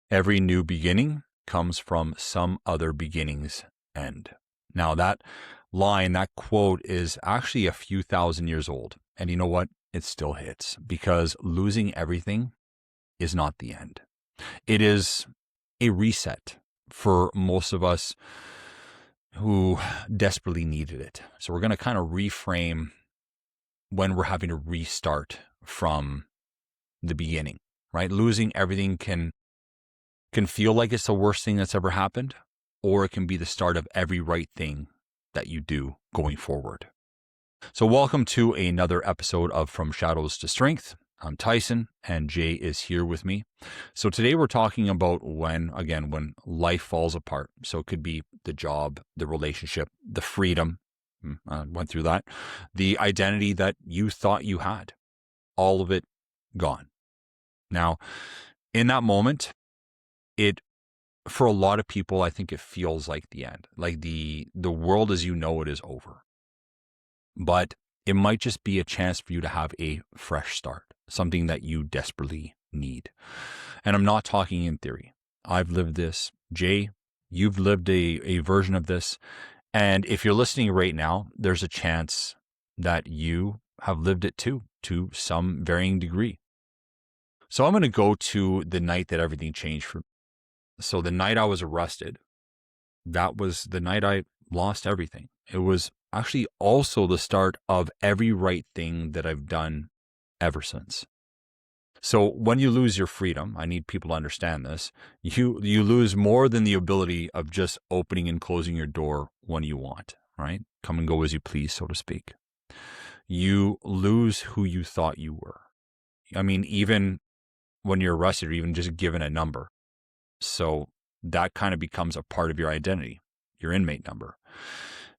Every new beginning comes from some other beginning's end. Now, that line, that quote is actually a few thousand years old. And you know what? It still hits because losing everything is not the end. It is a reset for most of us who desperately needed it. So we're going to kind of reframe when we're having to restart from the beginning, right? Losing everything can feel like it's the worst thing that's ever happened, or it can be the start of every right thing that you do going forward. So welcome to another episode of From Shadows to Strength. I'm Tyson and Jay is here with me. So today we're talking about when life falls apart. So it could be the job, the relationship, the freedom. I went through that. The identity that you thought you had, all of it gone. Now, in that moment, for a lot of people, I think it feels like the end, like the world as you know it is over. But it might just be a chance for you to have a fresh start, something that you desperately need. And I'm not talking in theory. I've lived this. Jay, you've lived a version of this. And if you're listening right now, there's a chance that you have lived it too, to some varying degree. So I'm going to go to the night that everything changed for me. So the night I was arrested, that was the night I lost everything. It was actually also the start of every right thing that I've done ever since. So when you lose your freedom, I need people to understand this, you lose more than the ability of just opening and closing your door when you want, right? Come and go as you please, so to speak. You lose who you thought you were. I mean, even when you're arrested or even just given a number. So that kind of becomes a part of your identity, your inmate number,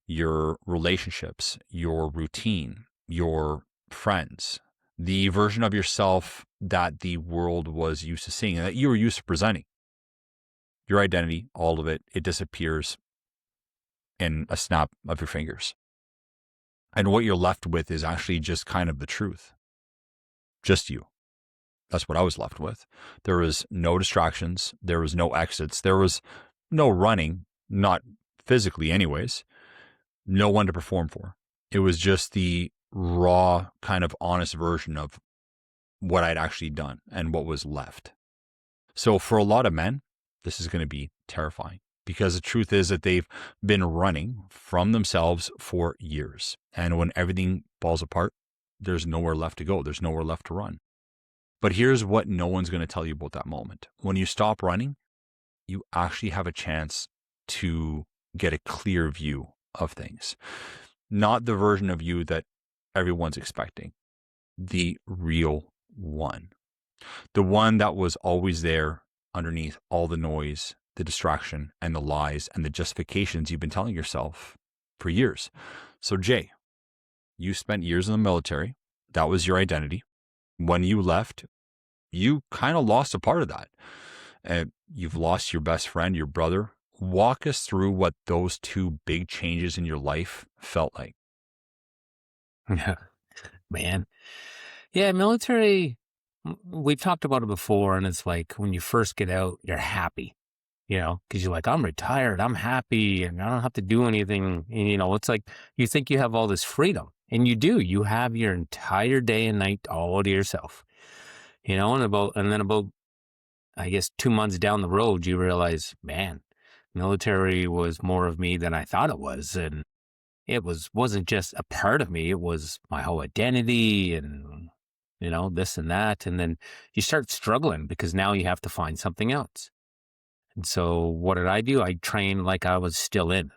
your relationships, your routine, your friends, the version of yourself that the world was used to seeing and that you were used to presenting. Your identity, all of it, it disappears in a snap of your fingers. And what you're left with is actually just kind of the truth. Just you. That's what I was left with. There was no distractions. There was no exits. There was no running, not physically anyways. No one to perform for. It was just the raw, kind of honest version of what I'd actually done and what was left. So for a lot of men, this is going to be terrifying because the truth is that they've been running from themselves for years. And when everything falls apart, there's nowhere left to go. There's nowhere left to run. But here's what no one's going to tell you about that moment. When you stop running, you actually have a chance to get a clear view of things. Not the version of you that everyone's expecting. The real one. The one that was always there underneath all the noise, the distraction, and the lies and the justifications you've been telling yourself for years. So Jay, you spent years in the military. That was your identity. When you left, you kind of lost a part of that. You've lost your best friend, your brother. Walk us through what those two big changes in your life felt like. Yeah, man. Yeah, military, we've talked about it before, and it's like when you first get out, you're happy, because you're like, I'm retired, I'm happy, and I don't have to do anything. And, it's like you think you have all this freedom, and you do. You have your entire day and night all to yourself, and then about, I guess, 2 months down the road, you realize, man, military was more of me than I thought it was. And it wasn't just a part of me, it was my whole identity and, this and that. And then you start struggling because now you have to find something else. And so what did I do? I trained like I was still in,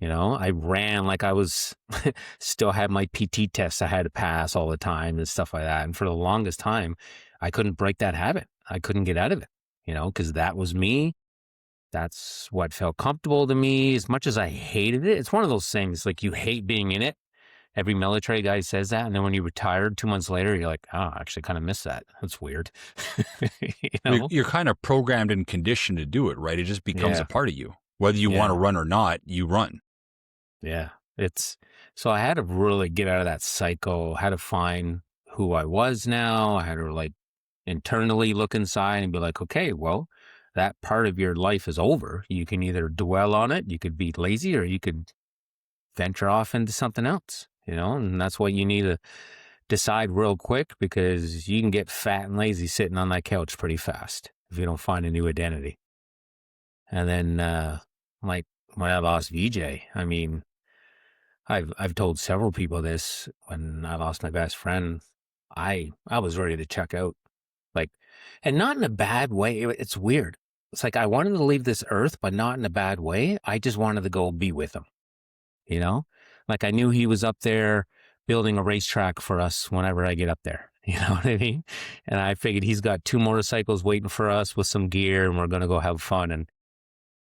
I ran like I was still had my PT tests I had to pass all the time and stuff like that. And for the longest time, I couldn't break that habit. I couldn't get out of it, because that was me. That's what felt comfortable to me. As much as I hated it, it's one of those things like you hate being in it. Every military guy says that. And then when you retired 2 months later, you're like, oh, I actually kind of miss that. That's weird. You're kind of programmed and conditioned to do it, right? It just becomes a part of you. Whether you want to run or not, you run. Yeah. So I had to really get out of that cycle, had to find who I was now. I had to internally look inside and be like, okay, well, that part of your life is over, you can either dwell on it, you could be lazy, or you could venture off into something else, and that's what you need to decide real quick, because you can get fat and lazy sitting on that couch pretty fast if you don't find a new identity. And then, like when I lost VJ, I mean, I've told several people this. When I lost my best friend, I was ready to check out, like, and not in a bad way. It's weird. It's like I wanted to leave this earth, but not in a bad way. I just wanted to go be with him, you know? Like I knew he was up there building a racetrack for us whenever I get up there. You know what I mean? And I figured he's got 2 motorcycles waiting for us with some gear, and we're going to go have fun. And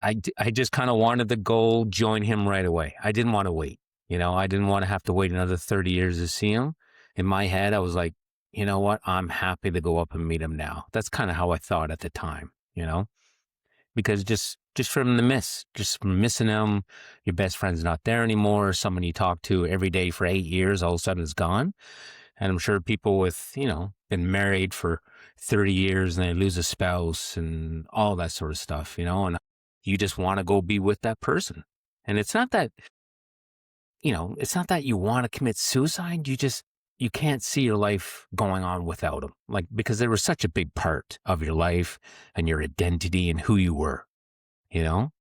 I just kind of wanted to go join him right away. I didn't want to wait. I didn't want to have to wait another 30 years to see him. In my head, I was like, you know what? I'm happy to go up and meet him now. That's kind of how I thought at the time, because just from the miss, just from missing him, your best friend's not there anymore. Someone you talk to every day for 8 years, all of a sudden is gone. And I'm sure people with, been married for 30 years and they lose a spouse and all that sort of stuff, and you just want to go be with that person. And it's not that, it's not that you want to commit suicide. You can't see your life going on without them. Like, because they were such a big part of your life and your identity and who you were, So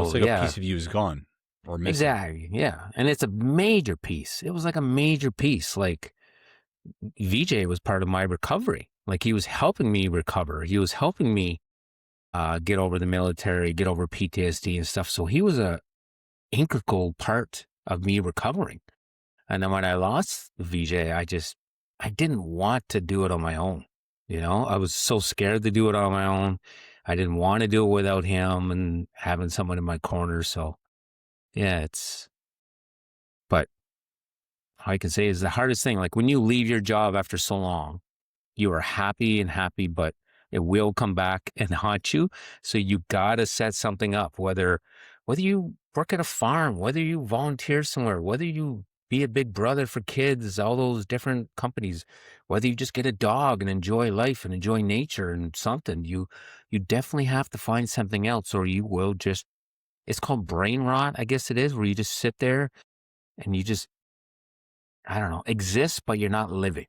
it's like a piece of you is gone or missing. Exactly. Yeah. And it's a major piece. It was like a major piece. Like VJ was part of my recovery. Like he was helping me recover. He was helping me get over the military, get over PTSD and stuff. So he was a integral part of me recovering. And then when I lost VJ, I didn't want to do it on my own. I was so scared to do it on my own. I didn't want to do it without him and having someone in my corner. So yeah, but all I can say is the hardest thing, like when you leave your job after so long, you are happy, but it will come back and haunt you. So you got to set something up, whether you work at a farm, whether you volunteer somewhere, whether you be a big brother for kids, all those different companies, whether you just get a dog and enjoy life and enjoy nature and something, you definitely have to find something else, or you will just, it's called brain rot, I guess it is, where you just sit there and you just, I don't know, exist, but you're not living.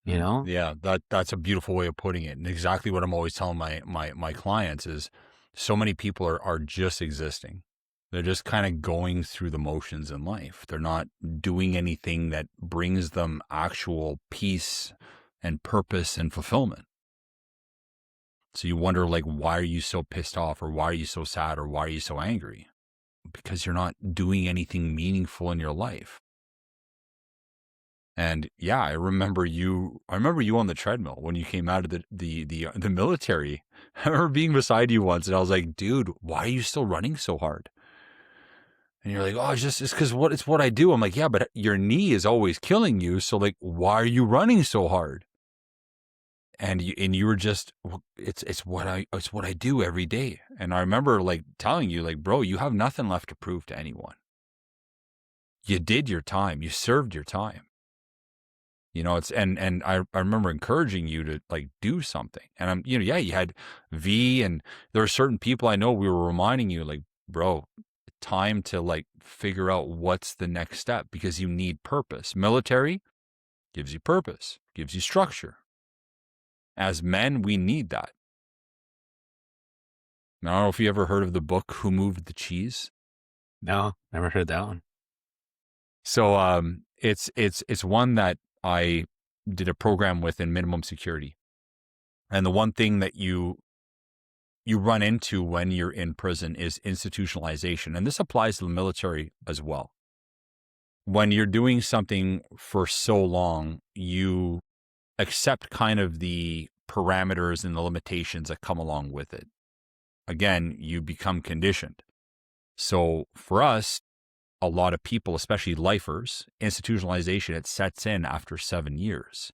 Yeah, that's a beautiful way of putting it. And exactly what I'm always telling my clients is so many people are just existing. They're just kind of going through the motions in life. They're not doing anything that brings them actual peace and purpose and fulfillment. So you wonder, like, why are you so pissed off, or why are you so sad, or why are you so angry? Because you're not doing anything meaningful in your life. And yeah, I remember you on the treadmill when you came out of the military. I remember being beside you once and I was like, dude, why are you still running so hard? And you're like, oh, it's because it's what I do. I'm like, yeah, but your knee is always killing you. So like, why are you running so hard? And you were just, it's what I do every day. And I remember like telling you, like, bro, you have nothing left to prove to anyone. You did your time. You served your time. And I remember encouraging you to like do something. And I'm, yeah, you had V, and there are certain people I know we were reminding you, like, bro, time to like figure out what's the next step, because you need purpose. Military gives you purpose, gives you structure. As men, we need that. Now, I don't know if you ever heard of the book, Who Moved the Cheese? No, never heard that one. So it's one that I did a program with in minimum security. And the one thing that you run into when you're in prison is institutionalization. And this applies to the military as well. When you're doing something for so long, you accept kind of the parameters and the limitations that come along with it. Again, you become conditioned. So for us, a lot of people, especially lifers, institutionalization, it sets in after 7 years.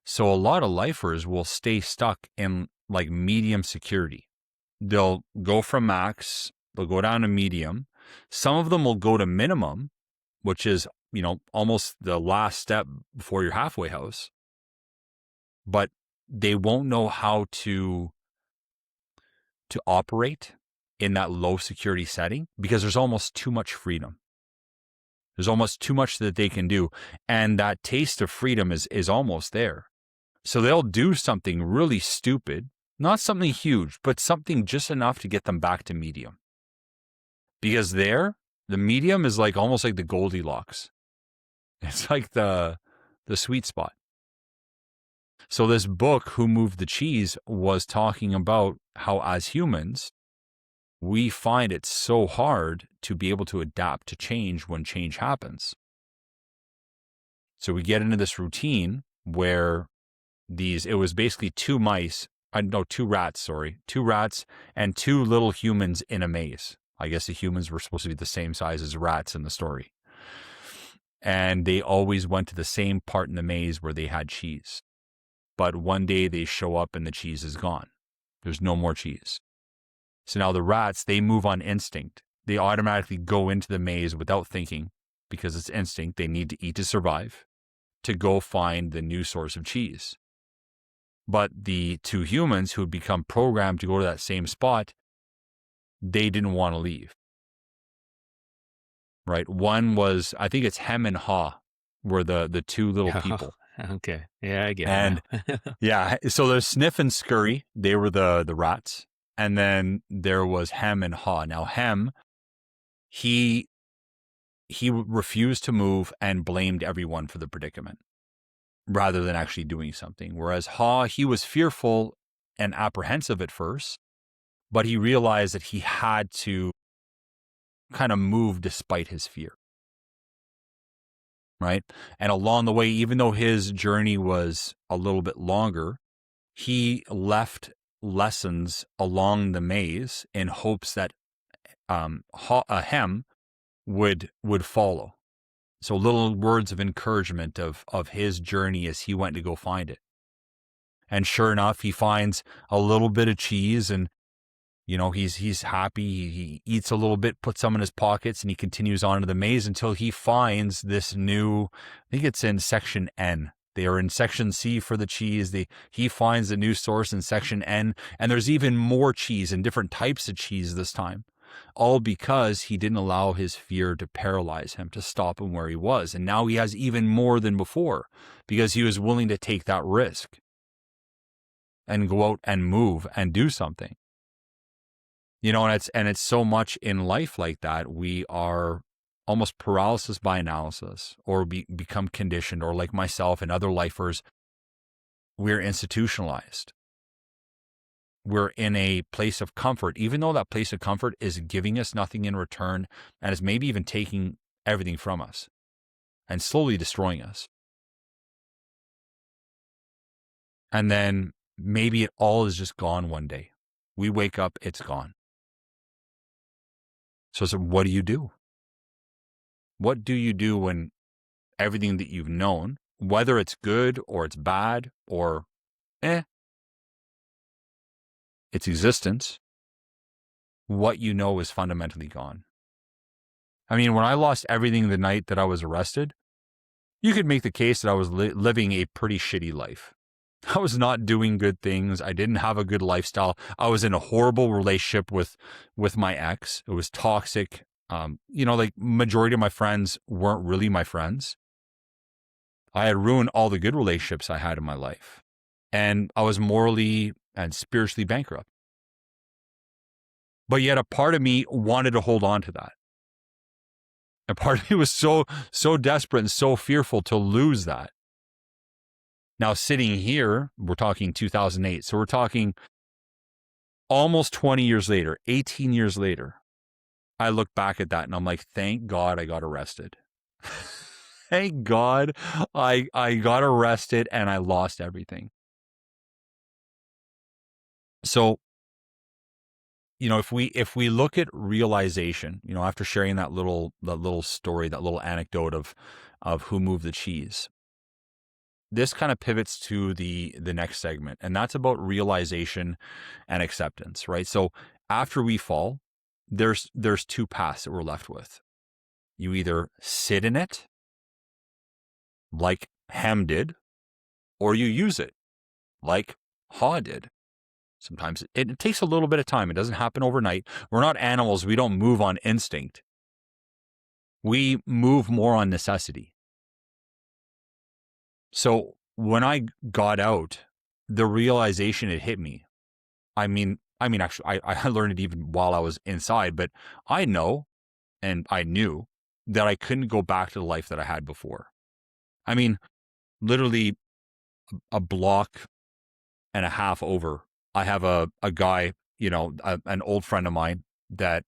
So a lot of lifers will stay stuck in like medium security. They'll go from max, they'll go down to medium. Some of them will go to minimum, which is, almost the last step before your halfway house. But they won't know how to to operate in that low security setting because there's almost too much freedom. There's almost too much that they can do. And that taste of freedom is almost there. So they'll do something really stupid, not something huge, but something just enough to get them back to medium. Because there, the medium is like almost like the Goldilocks. It's like the sweet spot. So this book, Who Moved the Cheese, was talking about how as humans, we find it so hard to be able to adapt to change when change happens. So we get into this routine where it was basically two rats and two little humans in a maze. I guess the humans were supposed to be the same size as rats in the story. And they always went to the same part in the maze where they had cheese. But one day they show up and the cheese is gone. There's no more cheese. So now the rats, they move on instinct. They automatically go into the maze without thinking because it's instinct. They need to eat to survive, to go find the new source of cheese. But the two humans who had become programmed to go to that same spot, they didn't want to leave. Right? One was, I think it's Hem and Haw were the two little people. Okay. Yeah, I get And it. yeah, so there's Sniff and Scurry. They were the rats. And then there was Hem and Haw. Now Hem, he refused to move and blamed everyone for the predicament rather than actually doing something. Whereas Haw, he was fearful and apprehensive at first, but he realized that he had to kind of move despite his fear. Right? And along the way, even though his journey was a little bit longer, he left lessons along the maze in hopes that Hem would follow. So little words of encouragement of his journey as he went to go find it. And sure enough, he finds a little bit of cheese and, you know, he's happy. He eats a little bit, puts some in his pockets, and he continues on to the maze until he finds this new, I think it's in section N. They are in section C for the cheese. He finds the new source in section N, and there's even more cheese and different types of cheese this time. All because he didn't allow his fear to paralyze him, to stop him where he was. And now he has even more than before because he was willing to take that risk and go out and move and do something. You know, and it's so much in life like that. We are almost paralysis by analysis or become conditioned, or like myself and other lifers, we're institutionalized. We're in a place of comfort, even though that place of comfort is giving us nothing in return and is maybe even taking everything from us and slowly destroying us. And then maybe it all is just gone one day. We wake up, it's gone. So what do you do? What do you do when everything that you've known, whether it's good or it's bad or its existence, what you know is fundamentally gone? I mean, when I lost everything the night that I was arrested, you could make the case that I was living a pretty shitty life. I was not doing good things. I didn't have a good lifestyle. I was in a horrible relationship with my ex. It was toxic. You know, like majority of my friends weren't really my friends. I had ruined all the good relationships I had in my life. And I was morally and spiritually bankrupt. But yet a part of me wanted to hold on to that. A part of me was so desperate and so fearful to lose that. Now, sitting here, we're talking 2008. So we're talking almost 20 years later, 18 years later. I look back at that and I'm like, thank God I got arrested. Thank God I got arrested and I lost everything. So, you know, if we look at realization, you know, after sharing that little story, that little anecdote of Who Moved the Cheese, this kind of pivots to the next segment, and that's about realization and acceptance, right? So after we fall, there's two paths that we're left with. You either sit in it, like Hem did, or you use it, like Haw did. Sometimes it takes a little bit of time. It doesn't happen overnight. We're not animals. We don't move on instinct. We move more on necessity. So when I got out, the realization it hit me. I mean, actually, I learned it even while I was inside, but I know, and I knew that I couldn't go back to the life that I had before. I mean, literally a block and a half over, I have a guy, an old friend of mine that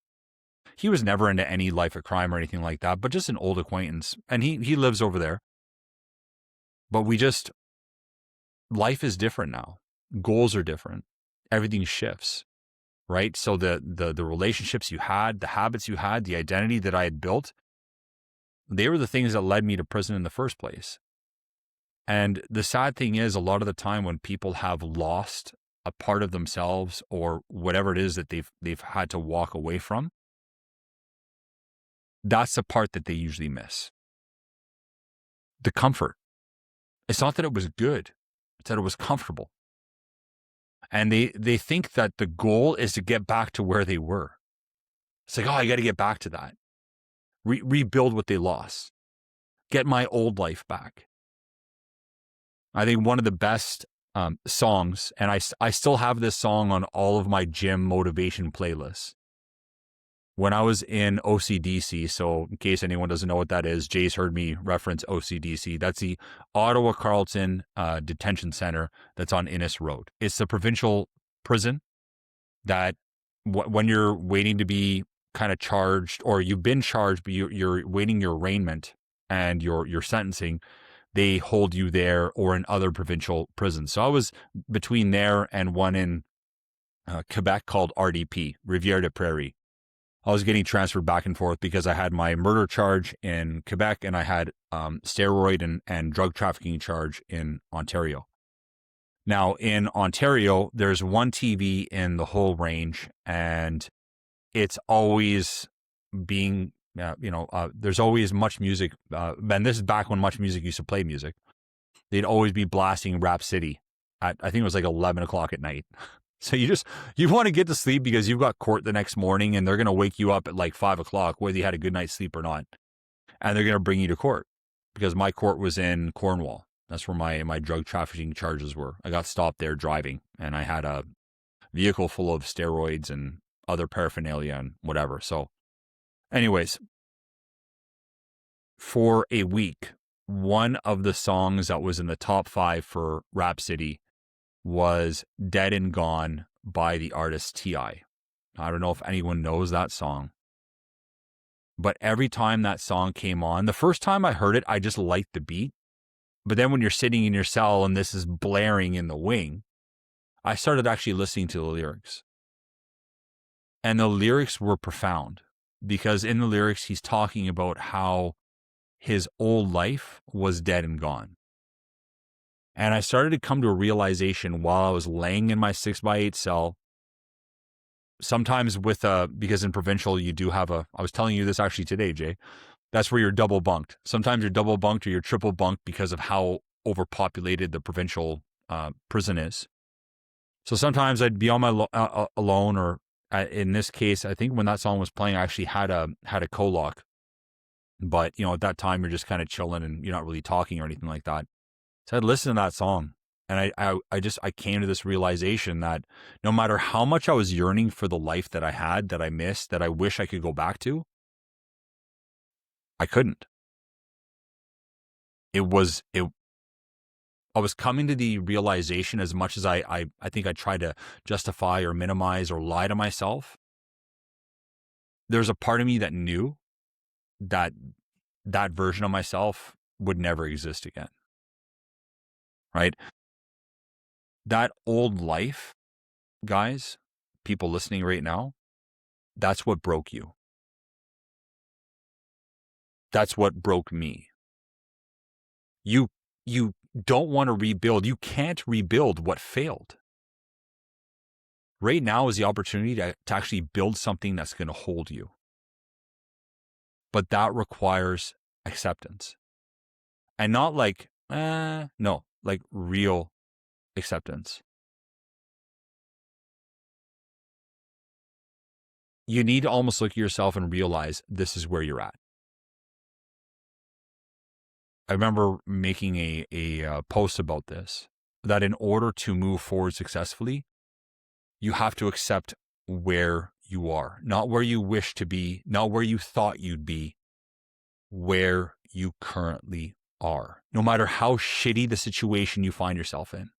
he was never into any life of crime or anything like that, but just an old acquaintance. And he lives over there. But life is different now. Goals are different. Everything shifts, right? So the relationships you had, the habits you had, the identity that I had built, they were the things that led me to prison in the first place. And the sad thing is, a lot of the time when people have lost a part of themselves or whatever it is that they've had to walk away from, that's the part that they usually miss. The comfort. It's not that it was good, it's that it was comfortable. And they think that the goal is to get back to where they were. It's like, oh, I got to get back to that. Rebuild what they lost. Get my old life back. I think one of the best songs, and I still have this song on all of my gym motivation playlists. When I was in OCDC, so in case anyone doesn't know what that is, Jay's heard me reference OCDC. That's the Ottawa Carleton Detention Center that's on Innes Road. It's the provincial prison that when you're waiting to be kind of charged, or you've been charged, but you're waiting your arraignment and your sentencing, they hold you there or in other provincial prisons. So I was between there and one in Quebec called RDP, Rivière des Prairies. I was getting transferred back and forth because I had my murder charge in Quebec and I had steroid and drug trafficking charge in Ontario. Now, in Ontario, there's one TV in the whole range, and it's always being, there's always much music. And this is back when much music used to play music. They'd always be blasting Rap City at, I think it was like 11 o'clock at night. So you want to get to sleep because you've got court the next morning and they're going to wake you up at like 5 o'clock, whether you had a good night's sleep or not. And they're going to bring you to court because my court was in Cornwall. That's where my drug trafficking charges were. I got stopped there driving and I had a vehicle full of steroids and other paraphernalia and whatever. So anyways, for a week, one of the songs that was in the top 5 for Rap City was Dead and Gone by the artist T.I. I don't know if anyone knows that song, but every time that song came on, the first time I heard it, I just liked the beat. But then when you're sitting in your cell and this is blaring in the wing, I started actually listening to the lyrics. And the lyrics were profound because in the lyrics, he's talking about how his old life was dead and gone. And I started to come to a realization while I was laying in my 6x8 cell, sometimes because in provincial, you do have I was telling you this actually today, Jay, that's where you're double bunked. Sometimes you're double bunked or you're triple bunked because of how overpopulated the provincial prison is. So sometimes I'd be on my alone, or in this case, I think when that song was playing, I actually had a co-lock. But, at that time, you're just kind of chilling and you're not really talking or anything like that. So I'd listen to that song and I came to this realization that no matter how much I was yearning for the life that I had, that I missed, that I wish I could go back to, I couldn't. I was coming to the realization, as much as I think I tried to justify or minimize or lie to myself, there's a part of me that knew that version of myself would never exist again. Right? That old life, guys, people listening right now, that's what broke you. That's what broke me. You don't want to rebuild. You can't rebuild what failed. Right now is the opportunity to actually build something that's going to hold you. But that requires acceptance. And not like, no, like real acceptance. you need to almost look at yourself and realize this is where you're at. I remember making a post about this, that in order to move forward successfully, you have to accept where you are, not where you wish to be, not where you thought you'd be, where you currently are, no matter how shitty the situation you find yourself in,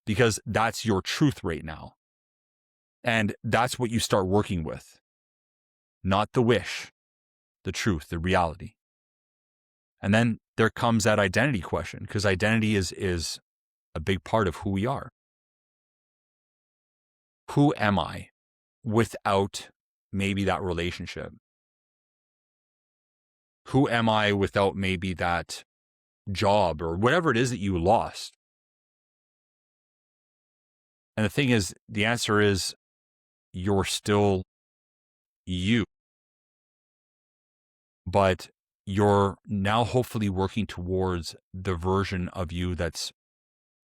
because that's your truth right now. And that's what you start working with, not the wish, the truth, the reality. And then there comes that identity question, because identity is a big part of who we are. Who am I without maybe that relationship? Who am I without maybe that job or whatever it is that you lost? And the thing is, the answer is you're still you. But you're now hopefully working towards the version of you that's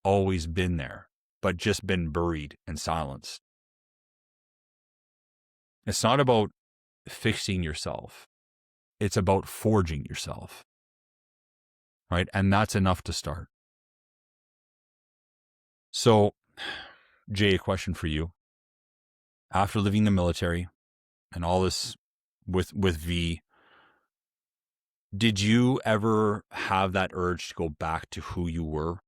always been there, but just been buried and silenced. It's not about fixing yourself. It's about forging yourself, right? And that's enough to start. So, Jay, a question for you. After leaving the military and all this with V, did you ever have that urge to go back to who you were?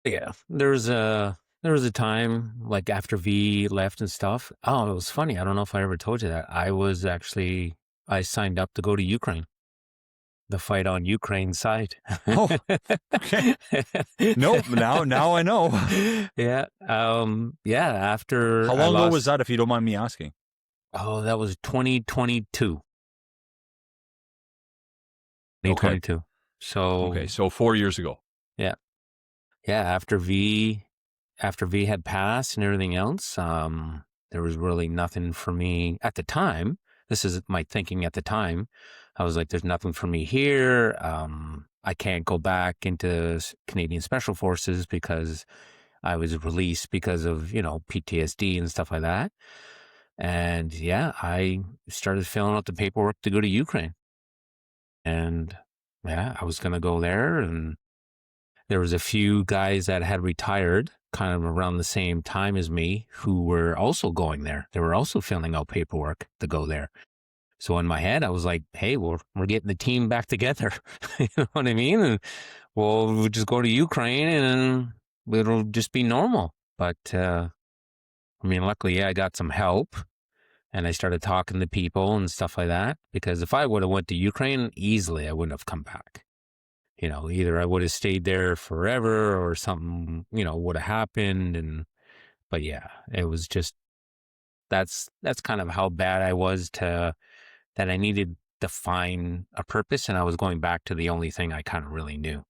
Yeah, there was a time like after V left and stuff. Oh, it was funny. I don't know if I ever told you that. I signed up to go to Ukraine, the fight on Ukraine's side. Oh, okay. Nope. Now I know. Yeah. Yeah. After How long ago was that, if you don't mind me asking? Oh, that was 2022. 2022. Okay. So so 4 years ago. Yeah. Yeah. After V had passed and everything else, there was really nothing for me at the time. This is my thinking at the time. I was like, there's nothing for me here. I can't go back into Canadian Special Forces because I was released because of, PTSD and stuff like that. And yeah, I started filling out the paperwork to go to Ukraine. And yeah, I was going to go there, and there was a few guys that had retired kind of around the same time as me who were also going there. They were also filling out paperwork to go there. So in my head, I was like, hey, we're getting the team back together. You know what I mean? And we'll just go to Ukraine and it'll just be normal. But, luckily, I got some help. And I started talking to people and stuff like that, because if I would have went to Ukraine, easily I wouldn't have come back. Either I would have stayed there forever or something, would have happened. But yeah, it was just, that's kind of how bad I was that I needed to find a purpose. And I was going back to the only thing I kind of really knew,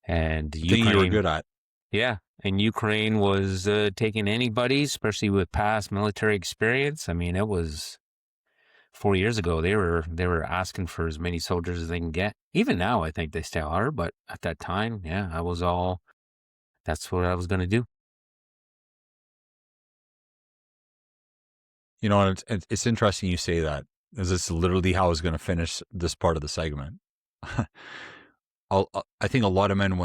and the thing you were good at. Yeah. And Ukraine was taking anybody, especially with past military experience. It was 4 years ago. They were asking for as many soldiers as they can get. Even now, I think they still are. But at that time, yeah, that's what I was going to do. It's interesting you say that, because it's literally how I was going to finish this part of the segment. I think a lot of men,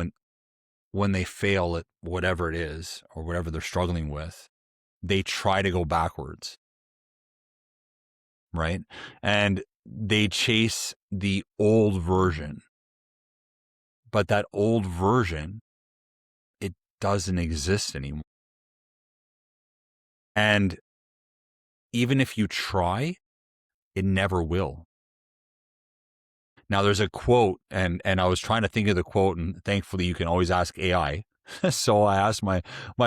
when they fail at whatever it is or whatever they're struggling with, they try to go backwards, right? And they chase the old version. But that old version, it doesn't exist anymore. And even if you try, it never will. Now, there's a quote, and I was trying to think of the quote, and thankfully you can always ask AI. So I asked my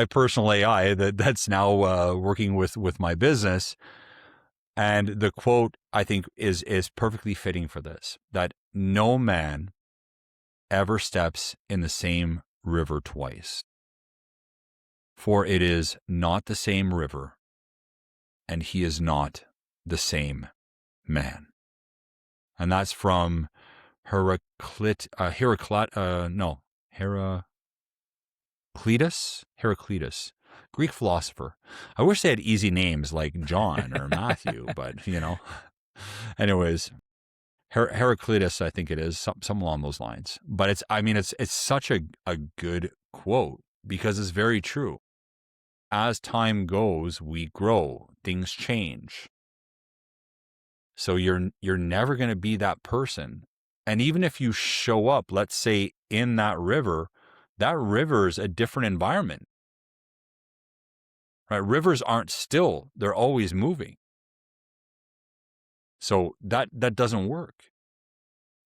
personal AI that's now working with my business. And the quote, I think, is perfectly fitting for this, that no man ever steps in the same river twice, for it is not the same river, and he is not the same man. And that's from Heraclitus. Greek philosopher. I wish they had easy names like John or Matthew, but Anyways, Heraclitus, I think it is, some along those lines. But it's such a good quote because it's very true. As time goes, we grow, things change. So you're never going to be that person. And even if you show up, let's say in that river is a different environment. Right? Rivers aren't still, they're always moving. So that doesn't work.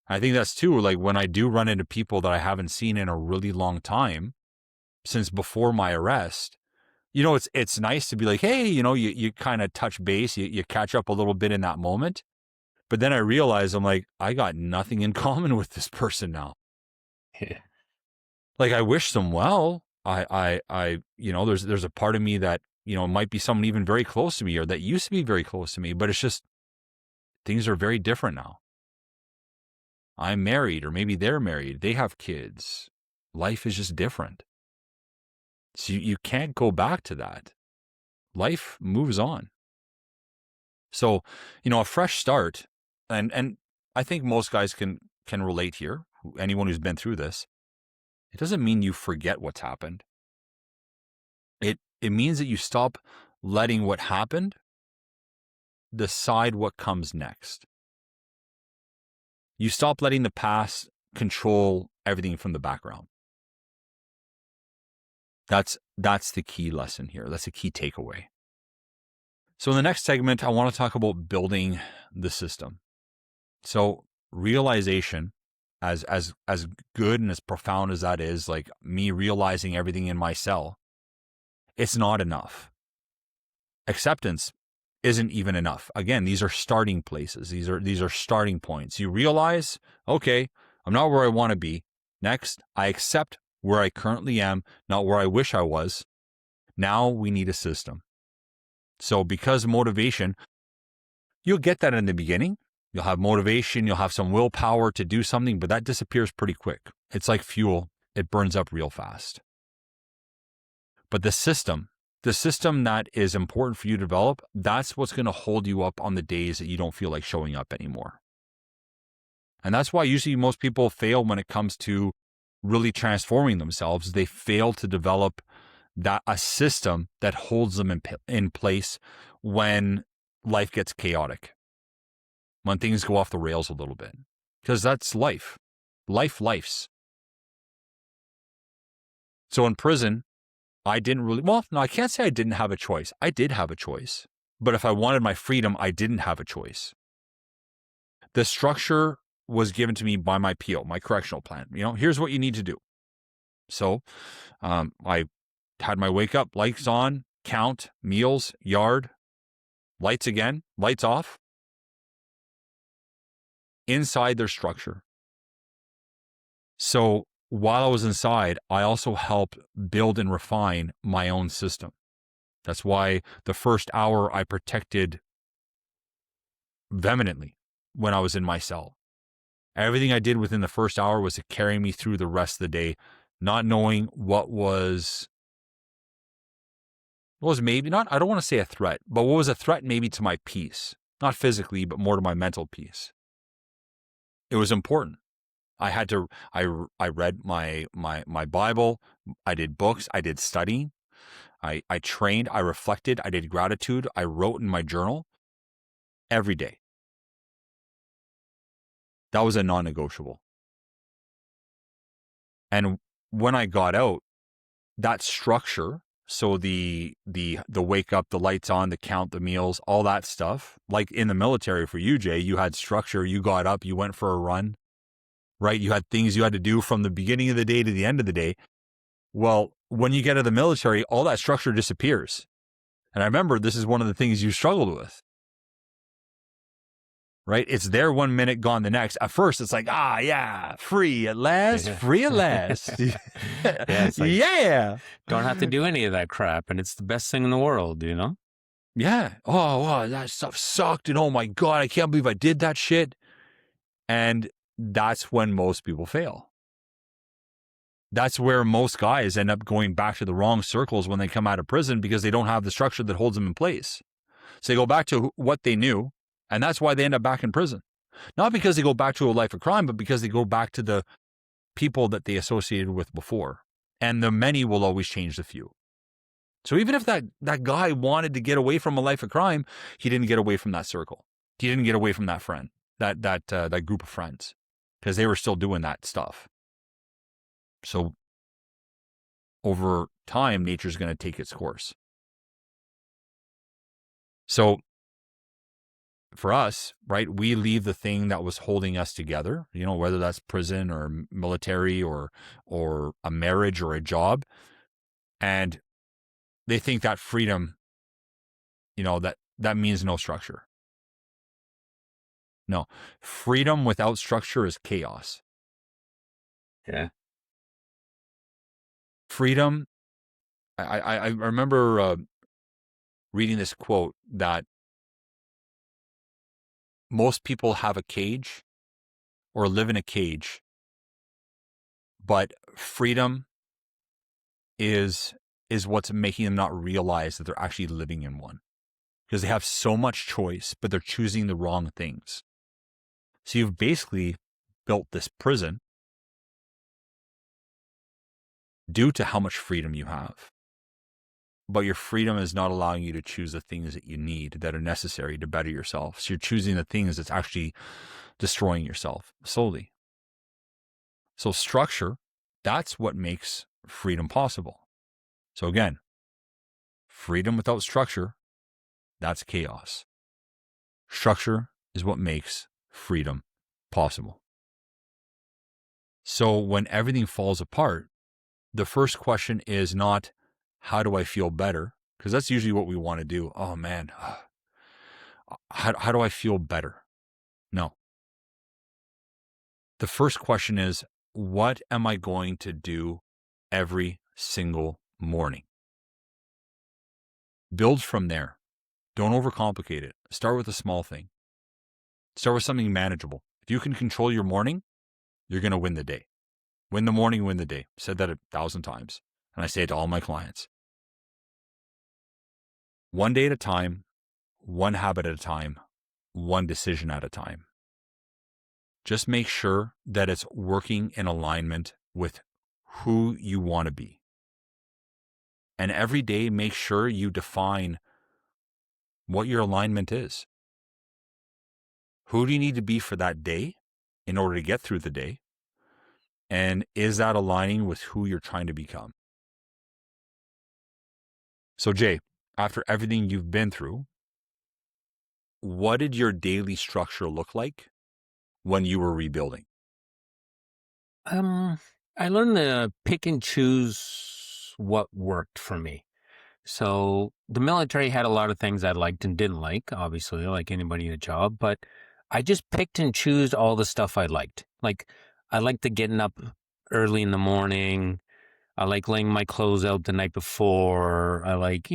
I think that's too, like when I do run into people that I haven't seen in a really long time, since before my arrest, it's nice to be like, hey, you kind of touch base, you catch up a little bit in that moment. But then I realize I'm like, I got nothing in common with this person now. Yeah. Like I wish them well. There's a part of me that, might be someone even very close to me or that used to be very close to me, but it's just things are very different now. I'm married, or maybe they're married. They have kids. Life is just different. So you can't go back to that. Life moves on. So, a fresh start, and I think most guys can relate here, anyone who's been through this. It doesn't mean you forget what's happened. It means that you stop letting what happened decide what comes next. You stop letting the past control everything from the background. That's the key lesson here. That's the key takeaway. So in the next segment, I want to talk about building the system. So realization, as good and as profound as that is, like me realizing everything in my cell, it's not enough. Acceptance isn't even enough. Again, these are starting places. These are starting points. You realize, okay, I'm not where I want to be. Next, I accept where I currently am, not where I wish I was. Now we need a system. So because motivation, you'll get that in the beginning. You'll have motivation, you'll have some willpower to do something, but that disappears pretty quick. It's like fuel. It burns up real fast. But the system that is important for you to develop, that's what's going to hold you up on the days that you don't feel like showing up anymore. And that's why usually most people fail when it comes to really transforming themselves. They fail to develop a system that holds them in place when life gets chaotic, when things go off the rails a little bit, because that's life. Lifes. So in prison, I can't say I didn't have a choice. I did have a choice. But if I wanted my freedom, I didn't have a choice. The structure was given to me by my PO, my correctional plan. Here's what you need to do. So I had my wake up, lights on, count, meals, yard, lights again, lights off. Inside their structure. So while I was inside, I also helped build and refine my own system. That's why the first hour I protected vehemently when I was in my cell. Everything I did within the first hour was to carry me through the rest of the day, not knowing what was maybe not, I don't want to say a threat, but what was a threat maybe to my peace, not physically, but more to my mental peace. It was important. I read my Bible. I did books. I did studying. I trained. I reflected. I did gratitude. I wrote in my journal every day. That was a non-negotiable. And when I got out, that structure, so the wake up, the lights on, the count, the meals, all that stuff, like in the military for you, Jay, you had structure. You got up, you went for a run. Right? You had things you had to do from the beginning of the day to the end of the day. Well, when you get out of the military, all that structure disappears. And I remember this is one of the things you struggled with. Right? It's there 1 minute, gone the next. At first, it's like, free at last, free at last. It's like, don't have to do any of that crap. And it's the best thing in the world, Yeah. Oh, wow, that stuff sucked. And oh my God, I can't believe I did that shit. And that's when most people fail. That's where most guys end up going back to the wrong circles when they come out of prison because they don't have the structure that holds them in place. So they go back to what they knew, and that's why they end up back in prison. Not because they go back to a life of crime, but because they go back to the people that they associated with before. And the many will always change the few. So even if that guy wanted to get away from a life of crime, he didn't get away from that circle. He didn't get away from that friend, that group of friends, because they were still doing that stuff. So over time, nature's going to take its course. So for us, right, we leave the thing that was holding us together, whether that's prison or military or a marriage or a job. And they think that freedom, that means no structure. No, freedom without structure is chaos. Yeah. Freedom. I remember reading this quote that most people have a cage or live in a cage, but freedom is what's making them not realize that they're actually living in one, because they have so much choice, but they're choosing the wrong things. So you've basically built this prison due to how much freedom you have. But your freedom is not allowing you to choose the things that you need, that are necessary to better yourself. So you're choosing the things that's actually destroying yourself slowly. So structure, that's what makes freedom possible. So again, freedom without structure, that's chaos. Structure is what makes freedom possible. So when everything falls apart, the first question is not, how do I feel better? Because that's usually what we want to do. Oh man, how do I feel better? No. The first question is, what am I going to do every single morning? Build from there. Don't overcomplicate it. Start with a small thing. Start with something manageable. If you can control your morning, you're going to win the day. Win the morning, win the day. I've said that 1,000 times. And I say it to all my clients. One day at a time, one habit at a time, one decision at a time. Just make sure that it's working in alignment with who you want to be. And every day, make sure you define what your alignment is. Who do you need to be for that day in order to get through the day? And is that aligning with who you're trying to become? So Jay, after everything you've been through, what did your daily structure look like when you were rebuilding? I learned to pick and choose what worked for me. So the military had a lot of things I liked and didn't like, obviously, like anybody in a job, but I just picked and chose all the stuff I liked. Like, I liked the getting up early in the morning. I like laying my clothes out the night before. I like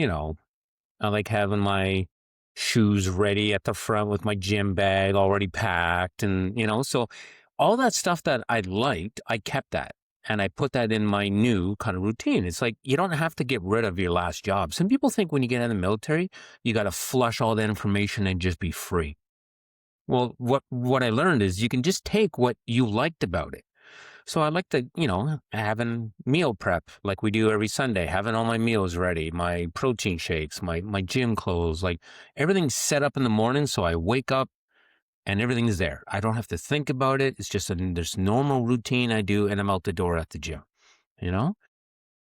having my shoes ready at the front with my gym bag already packed. And, so all that stuff that I liked, I kept that. And I put that in my new kind of routine. It's like, you don't have to get rid of your last job. Some people think when you get out of the military, you got to flush all that information and just be free. Well, what I learned is you can just take what you liked about it. So I like to, having meal prep like we do every Sunday, having all my meals ready, my protein shakes, my gym clothes, like everything's set up in the morning. So I wake up and everything's there. I don't have to think about it. It's just this normal routine I do, and I'm out the door at the gym,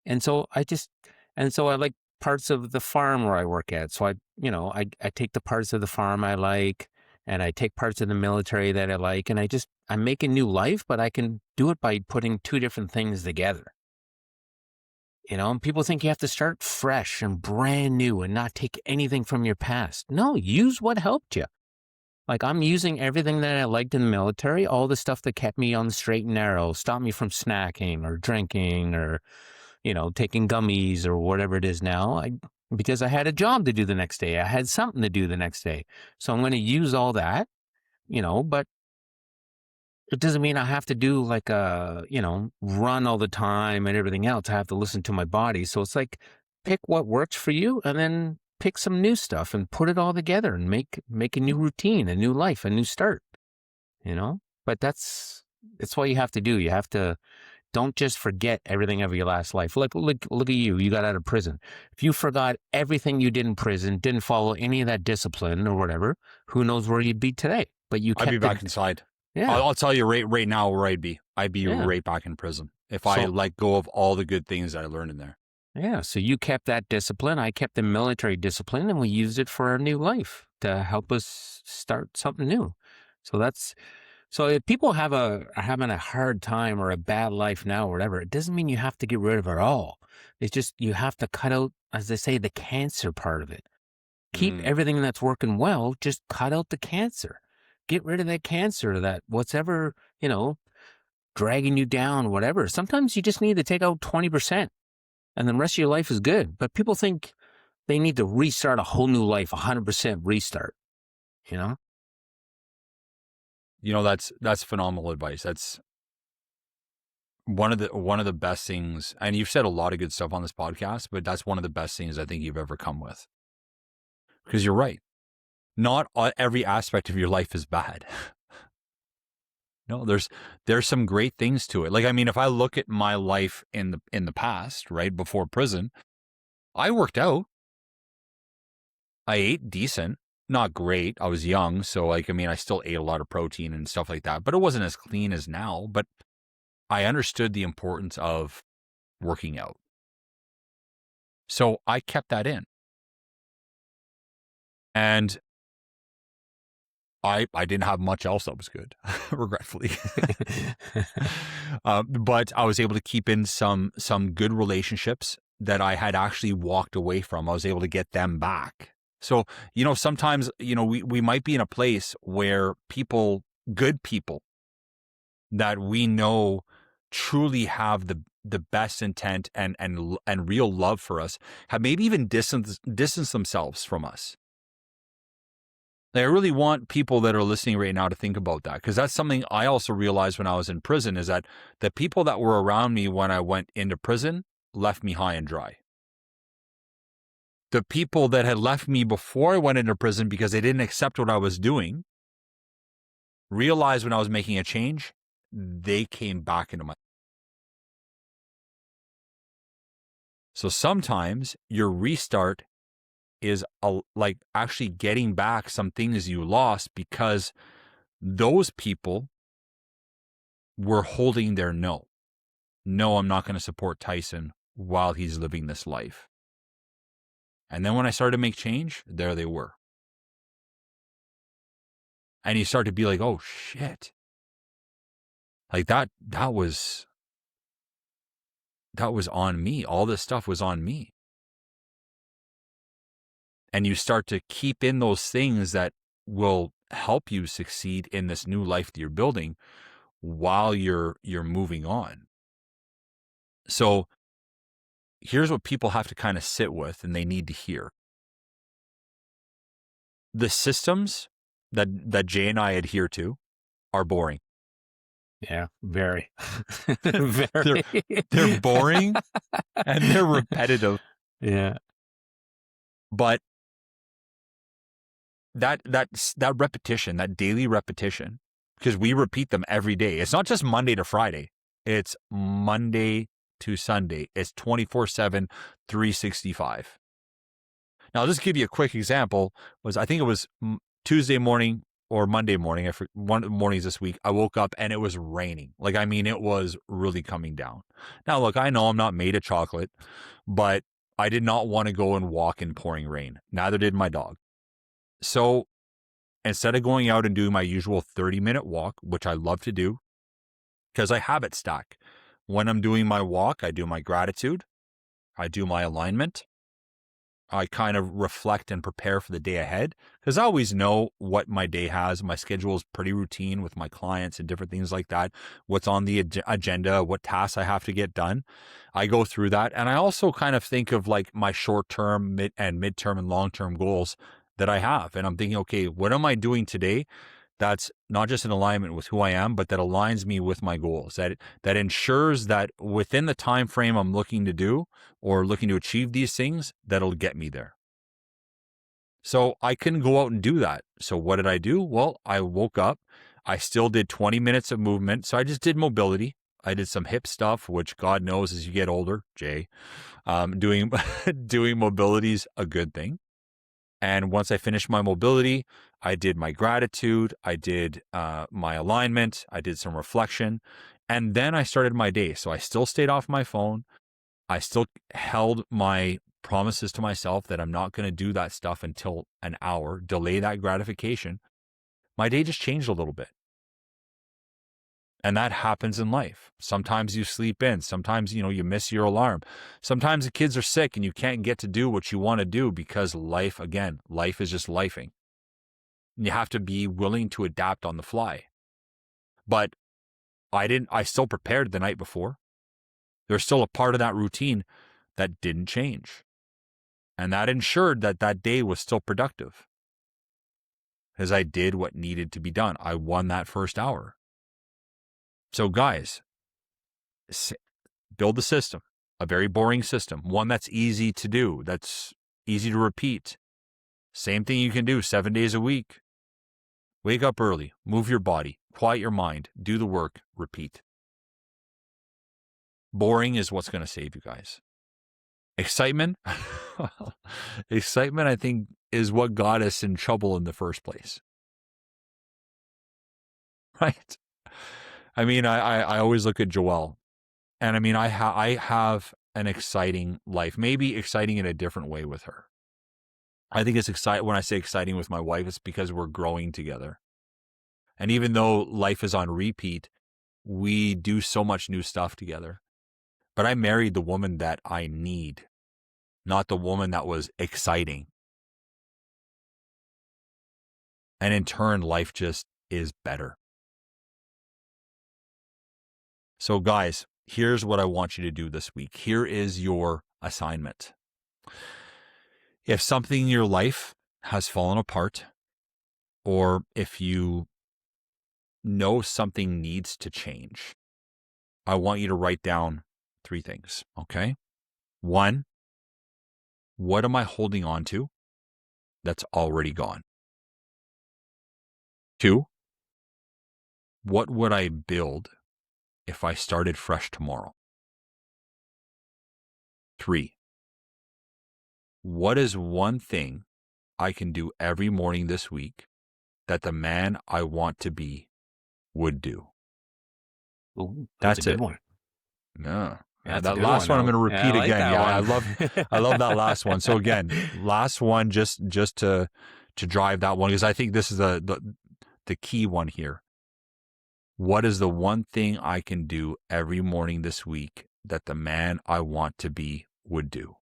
And so I like parts of the farm where I work at. So I take the parts of the farm I like, and I take parts of the military that I like, and I'm making new life, but I can do it by putting two different things together. And people think you have to start fresh and brand new and not take anything from your past. No, use what helped you. Like, I'm using everything that I liked in the military, all the stuff that kept me on the straight and narrow, stopped me from snacking or drinking or, taking gummies or whatever it is now, because I had a job to do the next day. I had something to do the next day. So I'm going to use all that, but It doesn't mean I have to do like a, run all the time and everything else. I have to listen to my body. So it's like pick what works for you and then pick some new stuff and put it all together and make a new routine, a new life, a new start, you know? But that's what you have to do. You have to don't just forget everything of your last life. Look at you. You got out of prison. If you forgot everything you did in prison, didn't follow any of that discipline or whatever, who knows where you'd be today? But you I'd be kept back it. inside. Yeah. I'll tell you right now where I'd be. I'd be Yeah. right back in prison if I let go of all the good things that I learned in there. Yeah. So you kept that discipline. I kept the military discipline, and we used it for our new life to help us start something new. So if people are having a hard time or a bad life now or whatever, it doesn't mean you have to get rid of it all. It's just you have to cut out, as they say, the cancer part of it. Keep everything that's working well, just cut out the cancer. Get rid of that cancer, that whatever, dragging you down, whatever. Sometimes you just need to take out 20% and the rest of your life is good. But people think they need to restart a whole new life, 100% restart, you know? That's phenomenal advice. That's one of the best things. And you've said a lot of good stuff on this podcast, but that's one of the best things I think you've ever come with. Because you're right. Not every aspect of your life is bad. No, there's some great things to it. Like, I mean, if I look at my life in the past, right before prison, I worked out. I ate decent, not great. I was young, so like, I mean, I still ate a lot of protein and stuff like that, but it wasn't as clean as now. But I understood the importance of working out, so I kept that in, and I didn't have much else that was good, regretfully. But I was able to keep in some good relationships that I had actually walked away from. I was able to get them back. So, sometimes, we might be in a place where good people that we know truly have the best intent and real love for us have maybe even distanced themselves from us. I really want people that are listening right now to think about that, because that's something I also realized when I was in prison, is that the people that were around me when I went into prison left me high and dry. The people that had left me before I went into prison because they didn't accept what I was doing, realized when I was making a change, they came back into my life. So sometimes your restart is like actually getting back some things you lost because those people were holding their no. No, I'm not going to support Tyson while he's living this life. And then when I started to make change, there they were. And you start to be like, oh shit. Like that was on me. All this stuff was on me. And you start to keep in those things that will help you succeed in this new life that you're building while you're moving on. So here's what people have to kind of sit with and they need to hear. The systems that Jay and I adhere to are boring. Yeah, very. Very. They're boring and they're repetitive. Yeah. But that repetition, that daily repetition, because we repeat them every day. It's not just Monday to Friday. It's Monday to Sunday. It's 24/7, 365. Now, I'll just give you a quick example. I think it was Tuesday morning or Monday morning. One of the mornings this week, I woke up and it was raining. Like, I mean, it was really coming down. Now, look, I know I'm not made of chocolate, but I did not want to go and walk in pouring rain. Neither did my dog. So instead of going out and doing my usual 30-minute walk, which I love to do, because I habit stack. When I'm doing my walk, I do my gratitude. I do my alignment. I kind of reflect and prepare for the day ahead, because I always know what my day has. My schedule is pretty routine with my clients and different things like that. What's on the agenda, what tasks I have to get done. I go through that. And I also kind of think of like my short-term, midterm, and long-term goals that I have. And I'm thinking, okay, what am I doing today that's not just in alignment with who I am, but that aligns me with my goals, that ensures that within the time frame I'm looking to do or looking to achieve these things, that'll get me there. So I couldn't go out and do that. So what did I do? Well, I woke up. I still did 20 minutes of movement. So I just did mobility. I did some hip stuff, which God knows as you get older, Jay, doing mobility is a good thing. And once I finished my mobility, I did my gratitude, I did my alignment, I did some reflection, and then I started my day. So I still stayed off my phone. I still held my promises to myself that I'm not going to do that stuff until an hour, delay that gratification. My day just changed a little bit. And that happens in life. Sometimes you sleep in. Sometimes, you miss your alarm. Sometimes the kids are sick and you can't get to do what you want to do because life is just lifing. You have to be willing to adapt on the fly. But I still prepared the night before. There's still a part of that routine that didn't change. And that ensured that day was still productive. As I did what needed to be done. I won that first hour. So guys, build a system, a very boring system, one that's easy to do, that's easy to repeat. Same thing you can do 7 days a week. Wake up early, move your body, quiet your mind, do the work, repeat. Boring is what's going to save you guys. Excitement, I think, is what got us in trouble in the first place. Right? I mean, I always look at Joelle, and I mean, I have an exciting life, maybe exciting in a different way with her. I think it's exciting. When I say exciting with my wife, it's because we're growing together. And even though life is on repeat, we do so much new stuff together. But I married the woman that I need, not the woman that was exciting. And in turn, life just is better. So guys, here's what I want you to do this week. Here is your assignment. If something in your life has fallen apart, or if you know something needs to change, I want you to write down 3 things, okay? 1, what am I holding on to that's already gone? 2, what would I build if I started fresh tomorrow? 3, what is one thing I can do every morning this week that the man I want to be would do? Ooh, That's a good it. one. Yeah. That's That last one I'm going to repeat like again. that Yeah, I love that last one. So again, last one just to drive that one, because I think this is the key one here. What is the one thing I can do every morning this week that the man I want to be would do?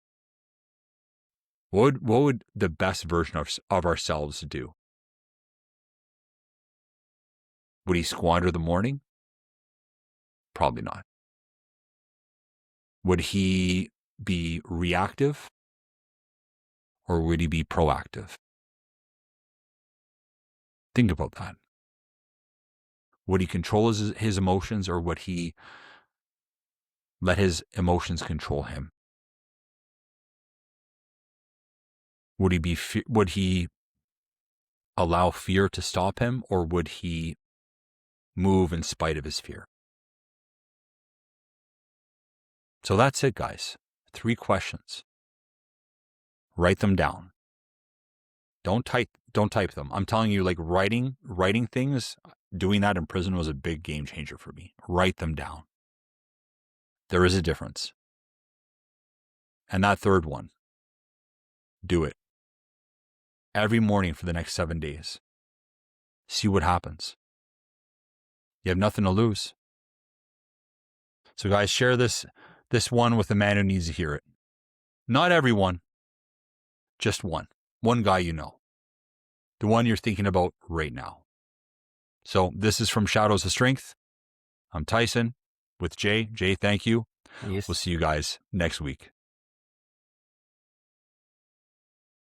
What would the best version of ourselves do? Would he squander the morning? Probably not. Would he be reactive, or would he be proactive? Think about that. Would he control his emotions, or would he let his emotions control him? Would he allow fear to stop him, or would he move in spite of his fear? So that's it, guys. 3 questions. Write them down. Don't type them. I'm telling you, like writing things, doing that in prison was a big game changer for me. Write them down. There is a difference. And that 3rd one, do it. Every morning for the next 7 days. See what happens. You have nothing to lose. So guys, share this one with the man who needs to hear it. Not everyone, just one. One guy you know. The one you're thinking about right now. So this is from Shadows of Strength. I'm Tyson with Jay. Jay, thank you. Yes. We'll see you guys next week.